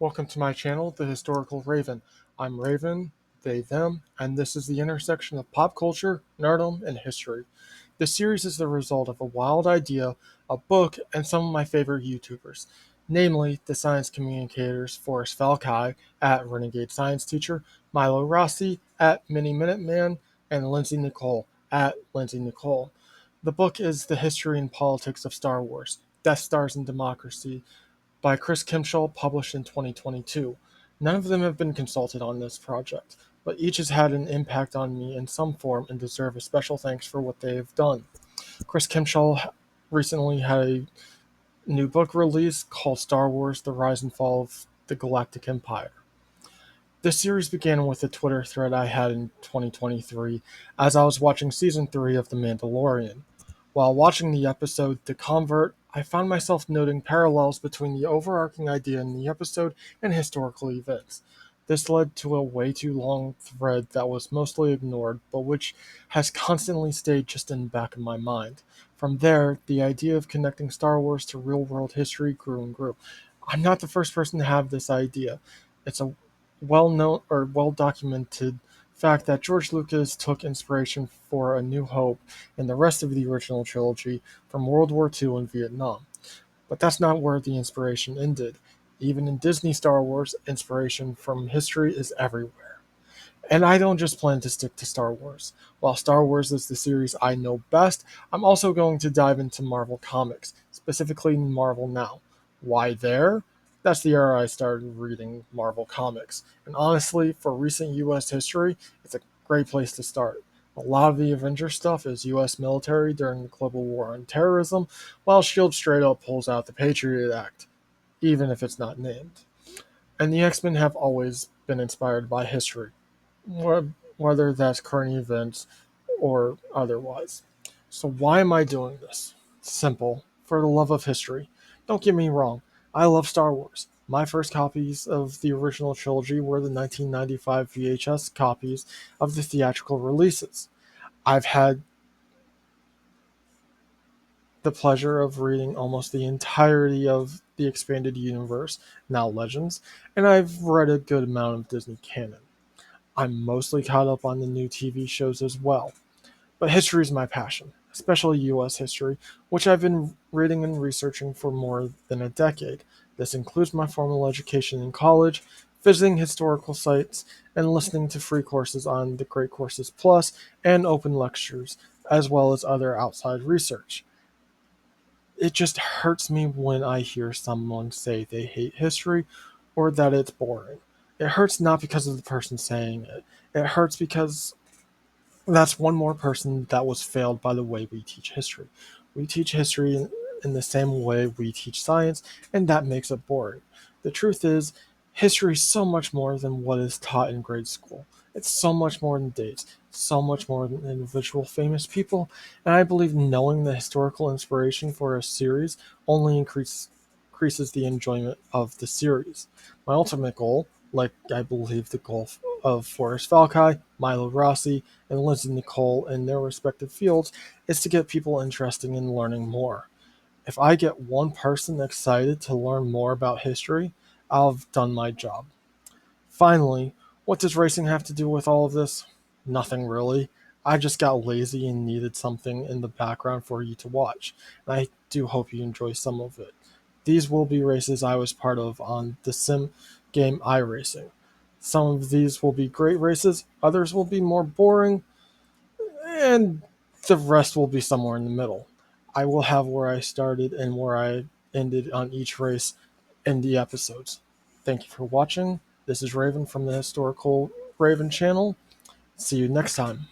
Welcome to my channel, The Historical Raven. I'm Raven, they, them, and this is the intersection of pop culture, nerdom, and history. This series is the result of a wild idea, a book, and some of my favorite YouTubers, namely the science communicators Forrest Valkai at Renegade Science Teacher, Milo Rossi at Mini Minute Man, and Lindsay Nikole at Lindsay Nikole. The book is The History and Politics of Star Wars, Death Stars and Democracy, by Chris Kimshall, published in 2022. None of them have been consulted on this project, but each has had an impact on me in some form and deserve a special thanks for what they have done. Chris Kimshall recently had a new book release called Star Wars: The Rise and Fall of the Galactic Empire. This series began with a Twitter thread I had in 2023 as I was watching season 3 of The Mandalorian. While watching the episode The Convert, I found myself noting parallels between the overarching idea in the episode and historical events. This led to a way too long thread that was mostly ignored, but which has constantly stayed just in the back of my mind. From there, the idea of connecting Star Wars to real world history grew and grew. I'm not the first person to have this idea. It's a well known or well documented fact that George Lucas took inspiration for A New Hope and the rest of the original trilogy from World War II and Vietnam. But that's not where the inspiration ended. Even in Disney Star Wars, inspiration from history is everywhere. And I don't just plan to stick to Star Wars. While Star Wars is the series I know best, I'm also going to dive into Marvel Comics, specifically Marvel Now. Why there? That's the era I started reading Marvel Comics. And honestly, for recent US history, it's a great place to start. A lot of the Avengers stuff is US military during the global war on terrorism, while SHIELD straight up pulls out the Patriot Act, even if it's not named. And the X Men have always been inspired by history, whether that's current events or otherwise. So, why am I doing this? Simple. For the love of history. Don't get me wrong, I love Star Wars. My first copies of the original trilogy were the 1995 VHS copies of the theatrical releases. I've had the pleasure of reading almost the entirety of the expanded universe, now Legends, and I've read a good amount of Disney canon. I'm mostly caught up on the new TV shows as well. But history is my passion, especially US history, which I've been reading and researching for more than a decade. This includes my formal education in college, visiting historical sites, and listening to free courses on the Great Courses Plus and open lectures, as well as other outside research. It just hurts me when I hear someone say they hate history or that it's boring. It hurts not because of the person saying it. It hurts because that's one more person that was failed by the way we teach history. We teach history in the same way we teach science, and that makes it boring. The truth is, history is so much more than what is taught in grade school. It's so much more than dates, so much more than individual famous people, and I believe knowing the historical inspiration for a series only increases the enjoyment of the series. My ultimate goal, like I believe the goal of Forrest Valkai, Milo Rossi, and Lindsay Nikole in their respective fields, is to get people interested in learning more. If I get one person excited to learn more about history, I'll have done my job. Finally, what does racing have to do with all of this? Nothing really. I just got lazy and needed something in the background for you to watch, and I do hope you enjoy some of it. These will be races I was part of on the sim game iRacing. Some of these will be great races, others will be more boring, and the rest will be somewhere in the middle. I will have where I started and where I ended on each race in the episodes. Thank you for watching. This is Raven from the Historical Raven channel. See you next time.